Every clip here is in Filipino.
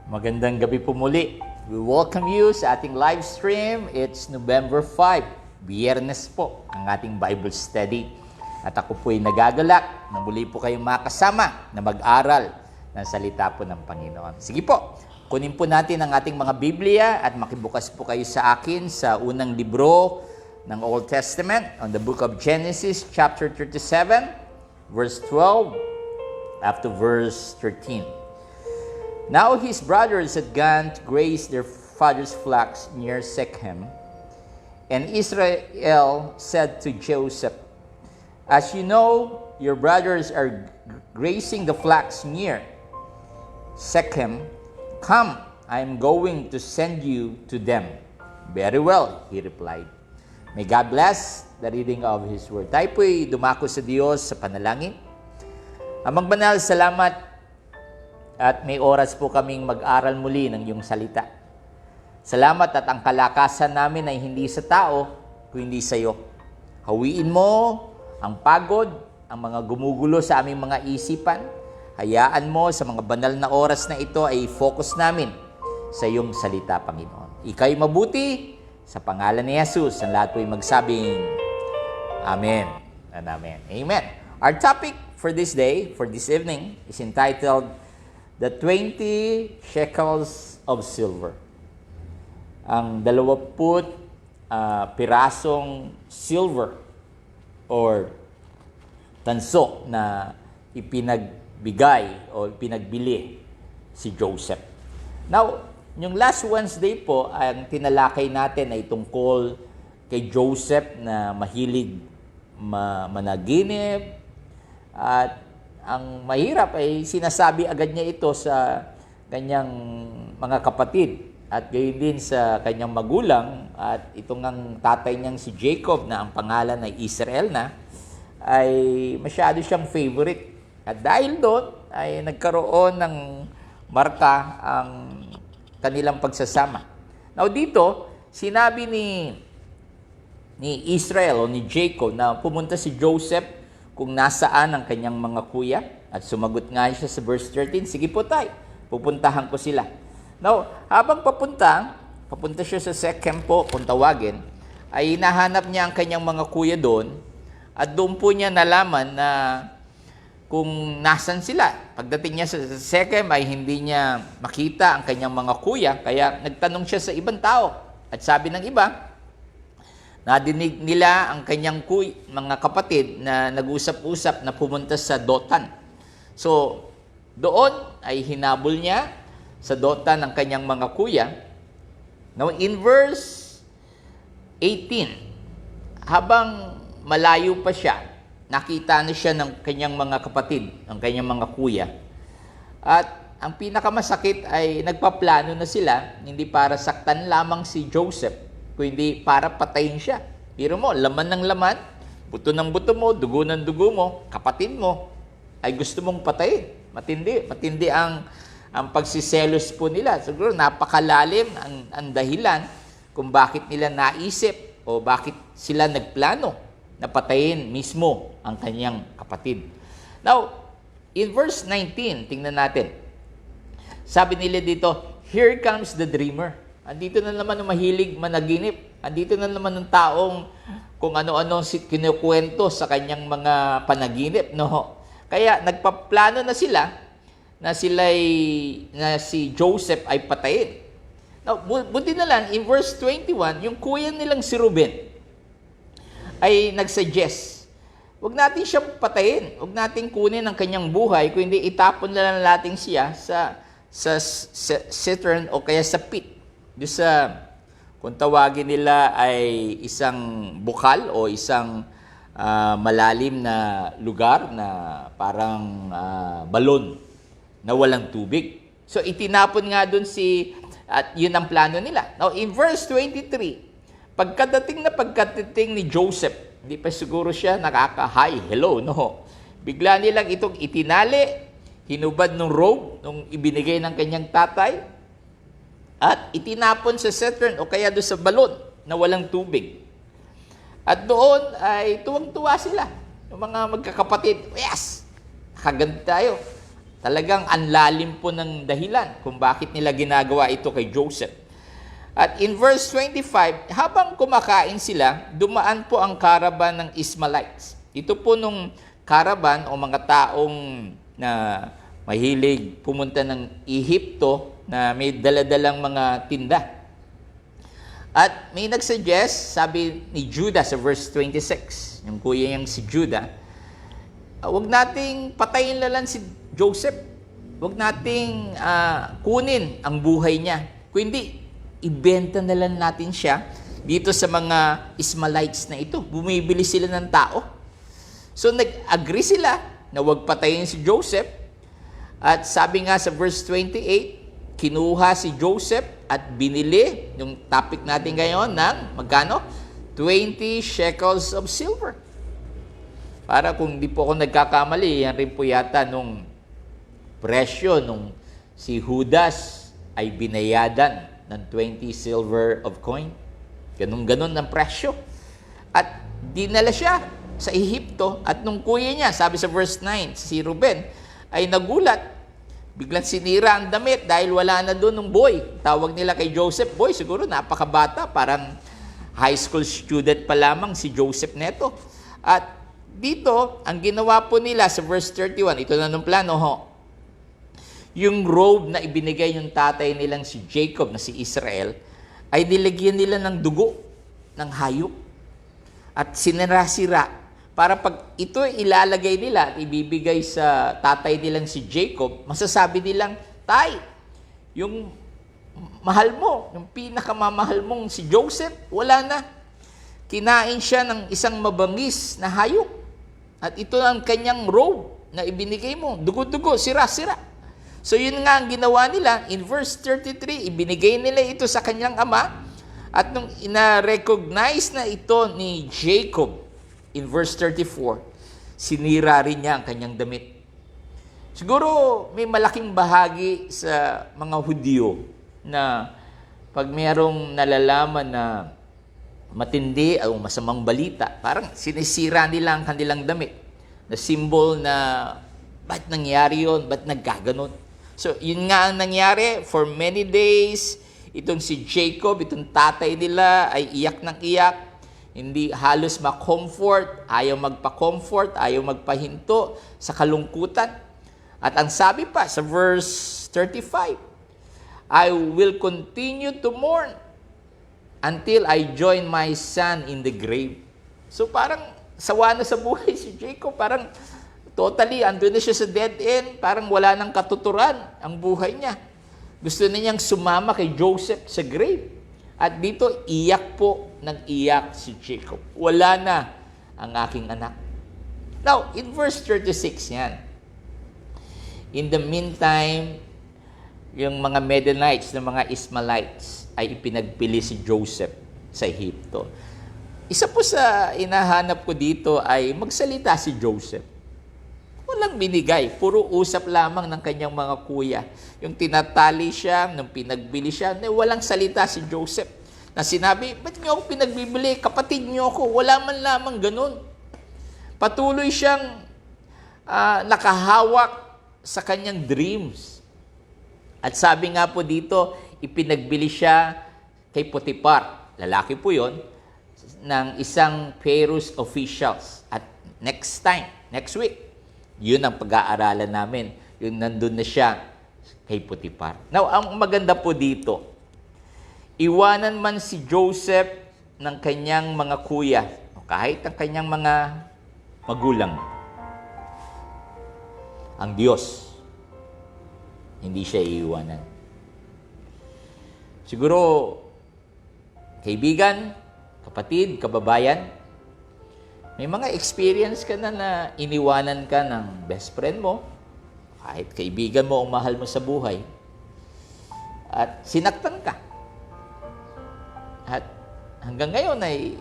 Magandang gabi po muli. We welcome you sa ating live stream. It's November 5, Biyernes po, ang ating Bible study. At ako po ay nagagalak na muli po kayong makasama na mag-aral ng salita po ng Panginoon. Sige po, kunin po natin ang ating mga Biblia at makibukas po kayo sa akin sa unang libro ng Old Testament, on the book of Genesis, chapter 37, verse 12, up to verse 13. Now his brothers had gone to graze their father's flocks near Shechem, and Israel said to Joseph, "As you know, your brothers are grazing the flocks near Shechem. Come, I am going to send you to them." "Very well," he replied. May God bless the reading of His Word. Tayo po'y dumako sa Diyos sa panalangin. Amang banal, salamat at may oras po kaming mag-aral muli ng iyong salita. Salamat at ang kalakasan namin ay hindi sa tao, kundi sa iyo. Hawiin mo ang pagod, ang mga gumugulo sa aming mga isipan. Hayaan mo sa mga banal na oras na ito ay focus namin sa iyong salita, Panginoon. Ika'y mabuti sa pangalan ni Jesus. Ang lahat po'y magsabing Amen and Amen. Amen. Our topic for this day, for this evening, is entitled The 20 Shekels of Silver. Ang 20 pirasong silver or tanso na ipinagbigay o ipinagbili si Joseph. Now, yung last Wednesday po, ang tinalakay natin ay tungkol kay Joseph na mahilig managinip, at ang mahirap ay sinasabi agad niya ito sa kanyang mga kapatid at gayon din sa kanyang magulang, at itong ang tatay niyang si Jacob na ang pangalan ay Israel na, ay masyado siyang favorite. At dahil doon ay nagkaroon ng marka ang kanilang pagsasama. Now dito, sinabi ni Israel o ni Jacob na pumunta si Joseph kung nasaan ang kanyang mga kuya, at sumagot nga siya sa verse 13, "Sige po tay, pupuntahan ko sila." Now, habang papunta siya sa Shechem po, kung tawagin, ay hinahanap niya ang kanyang mga kuya doon, at doon po niya nalaman na kung nasan sila. Pagdating niya sa Shechem ay hindi niya makita ang kanyang mga kuya, kaya nagtanong siya sa ibang tao, at sabi ng iba, nadinig nila ang kanyang mga kapatid na nag-usap-usap na pumunta sa Dotan. So, doon ay hinabol niya sa Dotan ang kanyang mga kuya. Now, in verse 18, habang malayo pa siya, nakita na siya ng kanyang mga kapatid, ang kanyang mga kuya. At ang pinakamasakit ay nagpaplano na sila, hindi para saktan lamang si Joseph, kundi para patayin siya. Pero mo, laman ng laman, buto ng buto mo, dugo ng dugo mo, kapatid mo, ay gusto mong patayin. Matindi ang pagsiselos po nila. Siguro napakalalim ang dahilan kung bakit nila naisip o bakit sila nagplano na patayin mismo ang kanyang kapatid. Now, in verse 19, tingnan natin. Sabi nila dito, "Here comes the dreamer." Andito na naman ang mahilig managinip. Andito na naman ang taong kung ano-ano kinukwento sa kanyang mga panaginip, no? Kaya nagpaplano na sila na si Joseph ay patayin. Now, buti na lang, in verse 21, yung kuya nilang si Ruben ay nagsuggest, huwag natin siyang patayin, huwag natin kunin ang kanyang buhay, kundi itapon na lang natin siya sa cistern o kaya sa pit. Doon sa, kung tawagin nila ay isang bukal o isang malalim na lugar na parang balon na walang tubig. So itinapon nga doon at yun ang plano nila. Now in verse 23, pagkadating ni Joseph, hindi pa siguro siya nakaka-hi, hello, no. Bigla nilang itong itinali, hinubad ng robe nung ibinigay ng kanyang tatay, at itinapon sa cistern o kaya doon sa balon na walang tubig. At doon ay tuwang-tuwa sila, yung mga magkakapatid. Yes! Nakaganda tayo. Talagang anlalim po ng dahilan kung bakit nila ginagawa ito kay Joseph. At in verse 25, habang kumakain sila, dumaan po ang caravan ng Ishmaelites. Ito po nung caravan o mga taong na mahilig pumunta ng Ehipto na may daladalang mga tinda. At may nagsuggest, sabi ni Judah sa verse 26, yung kuya niyang si Judah, huwag nating patayin na lang si Joseph. Huwag nating kunin ang buhay niya. Kundi, ibenta na lang natin siya dito sa mga Ishmaelites na ito. Bumibili sila ng tao. So, nag-agree sila na huwag patayin si Joseph. At sabi nga sa verse 28, kinuha si Joseph at binili, yung topic natin ngayon, ng magkano? 20 shekels of silver. Para kung di po ako nagkakamali, yan rin po yata nung presyo nung si Judas ay binayadan ng 20 silver of coin. Ganun-ganon ang presyo. At dinala siya sa Ehipto at nung kuya niya, sabi sa verse 9, si Ruben, ay nagulat. Biglang sinira ang damit dahil wala na doon ng boy. Tawag nila kay Joseph, boy, siguro napakabata, parang high school student pa lamang si Joseph neto. At dito, ang ginawa po nila sa verse 31, ito na nung plano ho, yung robe na ibinigay yung tatay nilang si Jacob na si Israel, ay nilagyan nila ng dugo ng hayop at sinira-sira para pag ito ilalagay nila at ibibigay sa tatay nilang si Jacob, masasabi nilang, tay, yung mahal mo, yung pinakamamahal mong si Joseph, wala na. Kinain siya ng isang mabangis na hayop. At ito ang kanyang robe na ibinigay mo. Dugo-dugo, sira-sira. So yun nga ang ginawa nila. In verse 33, ibinigay nila ito sa kanyang ama. At nung ina-recognize na ito ni Jacob, in verse 34, sinira rin niya ang kanyang damit. Siguro may malaking bahagi sa mga Hudyo na pag mayroong nalalaman na matindi o masamang balita, parang sinisira nila ang kanilang damit. Na symbol na, ba't nangyari yun? Ba't nagkaganon? So, yun nga ang nangyari. For many days, itong si Jacob, itong tatay nila, ay iyak ng iyak. Hindi halos ma-comfort, ayaw magpa-comfort, ayaw magpahinto sa kalungkutan. At ang sabi pa sa verse 35, I will continue to mourn until I join my son in the grave. So parang sawa na sa buhay si Jacob. Parang totally, andun na siya sa dead end. Parang wala nang katuturan ang buhay niya. Gusto na niyang sumama kay Joseph sa grave. At dito, iyak po ng iyak si Jacob. Wala na ang aking anak. Now, in verse 36 yan. In the meantime, yung mga Midianites, ng mga Ishmaelites, ay ipinagpili si Joseph sa Ehipto. Isa po sa inahanap ko dito ay magsalita si Joseph. Walang binigay, puro usap lamang ng kanyang mga kuya. Yung tinatali siya, nung pinagbili siya, walang salita si Joseph. Na sinabi, ba't niyo ako pinagbibili? Kapatid niyo ako. Wala man lamang ganun. Patuloy siyang nakahawak sa kanyang dreams. At sabi nga po dito, ipinagbili siya kay Potiphar. Lalaki po yon ng isang Pharaoh's officials. At next time, next week, yun ang pag-aaralan namin. Yung nandun na siya kay Potiphar. Now, ang maganda po dito, iwanan man si Joseph ng kanyang mga kuya, o kahit ang kanyang mga magulang, ang Diyos, hindi siya iiwanan. Siguro, kaibigan, kapatid, kababayan, may mga experience ka na iniwanan ka ng best friend mo, kahit kaibigan mo o mahal mo sa buhay, at sinaktan ka. At hanggang ngayon ay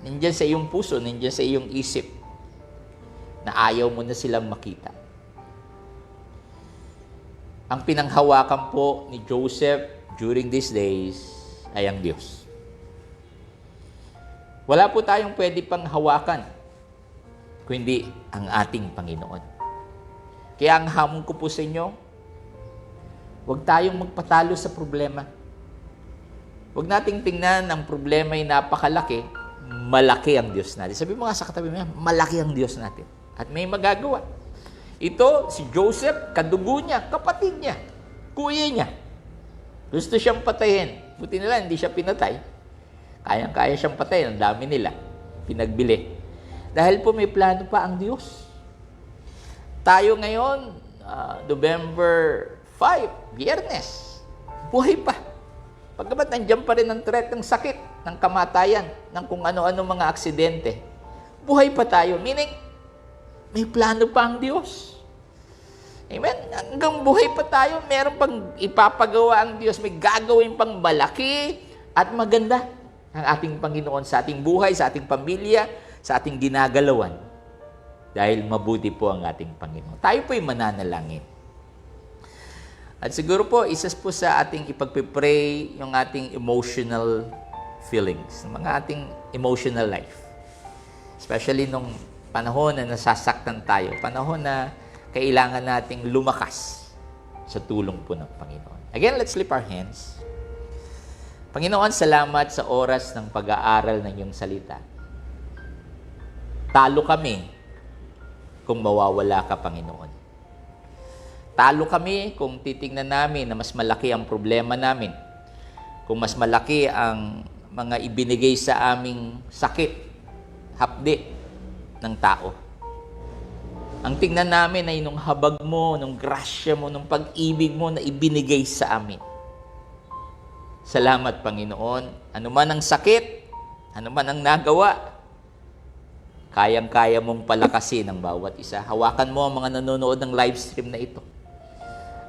nandiyan sa iyong puso, nandiyan sa iyong isip na ayaw mo na silang makita. Ang pinanghawakan po ni Joseph during these days ay ang Diyos. Wala po tayong pwede pang hawakan kundi ang ating Panginoon. Kaya ang hamon ko po sa inyo, huwag tayong magpatalo sa problema. Huwag nating tingnan ang problema ay napakalaki, malaki ang Diyos natin. Sabi mo nga sa katabi mo, malaki ang Diyos natin. At may magagawa. Ito, si Joseph, kadugo niya, kapatid niya, kuya niya. Gusto siyang patayin. Buti nila, hindi siya pinatay. Kayang-kaya siyang patayin. Ang dami nila. Pinagbili. Dahil po may plano pa ang Diyos. Tayo ngayon, November 5, Biyernes. Buhay pa. Pagkabat nandiyan pa rin ang threat ng sakit, ng kamatayan, ng kung ano-ano mga aksidente. Buhay pa tayo. Meaning, may plano pa ang Diyos. Amen? Hanggang buhay pa tayo, meron pang ipapagawa ang Diyos. May gagawin pang malaki at maganda ang ating Panginoon sa ating buhay, sa ating pamilya, sa ating ginagalawan. Dahil mabuti po ang ating Panginoon. Tayo po'y mananalangin. At siguro po, isa po sa ating ipagpipray yung ating emotional feelings, mga ating emotional life. Especially nung panahon na nasasaktan tayo, panahon na kailangan nating lumakas sa tulong po ng Panginoon. Again, let's lift our hands. Panginoon, salamat sa oras ng pag-aaral ng iyong salita. Talo kami kung mawawala ka, Panginoon. Talo kami kung titingnan namin na mas malaki ang problema namin. Kung mas malaki ang mga ibinigay sa aming sakit, hapdi ng tao. Ang tingnan namin ay nung habag mo, nung grasya mo, nung pag-ibig mo na ibinigay sa amin. Salamat, Panginoon. Ano man ang sakit, ano man ang nagawa, kayang-kaya mong palakasin ang bawat isa. Hawakan mo ang mga nanonood ng live stream na ito.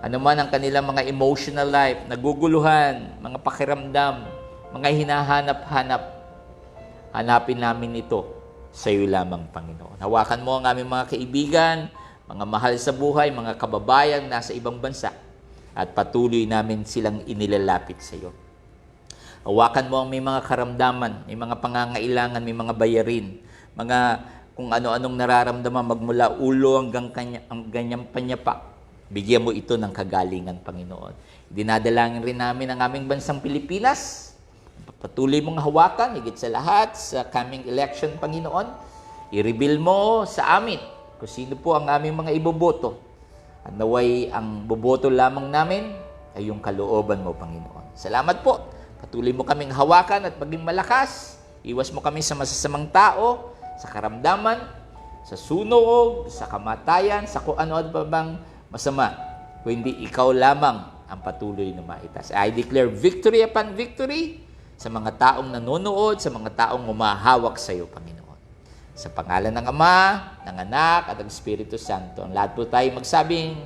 Ano man ang kanilang mga emotional life, naguguluhan, mga pakiramdam, mga hinahanap-hanap, hanapin namin ito sa iyo lamang, Panginoon. Hawakan mo ang aming mga kaibigan, mga mahal sa buhay, mga kababayan nasa ibang bansa, at patuloy namin silang inilalapit sa iyo. Hawakan mo ang may mga karamdaman, may mga pangangailangan, may mga bayarin, mga kung ano-anong nararamdaman magmula ulo hanggang ganyang panyapak. Bigyan mo ito ng kagalingan, Panginoon. Dinadalangin rin namin ang aming bansang Pilipinas. Patuloy mong hawakan, higit sa lahat, sa coming election, Panginoon. I-reveal mo sa amin kung sino po ang aming mga iboboto. At naway ang boboto lamang namin ay yung kalooban mo, Panginoon. Salamat po. Patuloy mo kaming hawakan at maging malakas. Iwas mo kami sa masasamang tao, sa karamdaman, sa sunog, sa kamatayan, sa kung ano pa bang masama. Kung hindi ikaw lamang ang patuloy na maitas. I declare victory upon victory sa mga taong nanonood, sa mga taong umahawak sa iyo, Panginoon. Sa pangalan ng Ama, ng Anak, at ng Espiritu Santo. Ang lahat po tayo magsabing,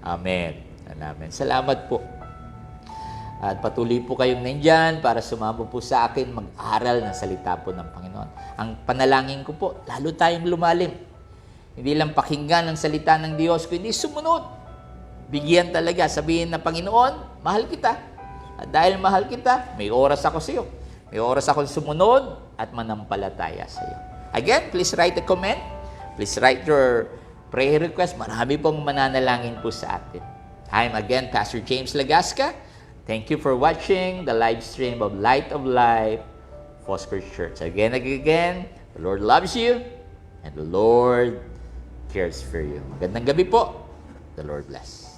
Amen. Amen. Salamat po. At patuloy po kayong nandyan para sumama po sa akin mag-aral ng salita po ng Panginoon. Ang panalangin ko po, lalo tayong lumalim. Hindi lang pakinggan ang salita ng Diyos, kundi sumunod. Bigyan talaga, sabihin na, Panginoon, mahal kita. At dahil mahal kita, may oras ako sa iyo. May oras ako sumunod at manampalataya sa iyo. Again, please write a comment. Please write your prayer request. Marami pong mananalangin po sa atin. I'm again Pastor James Lagasca. Thank you for watching the live stream of Light of Life, Foscor Church. Again, the Lord loves you and the Lord cares for you. Magandang gabi po. The Lord bless.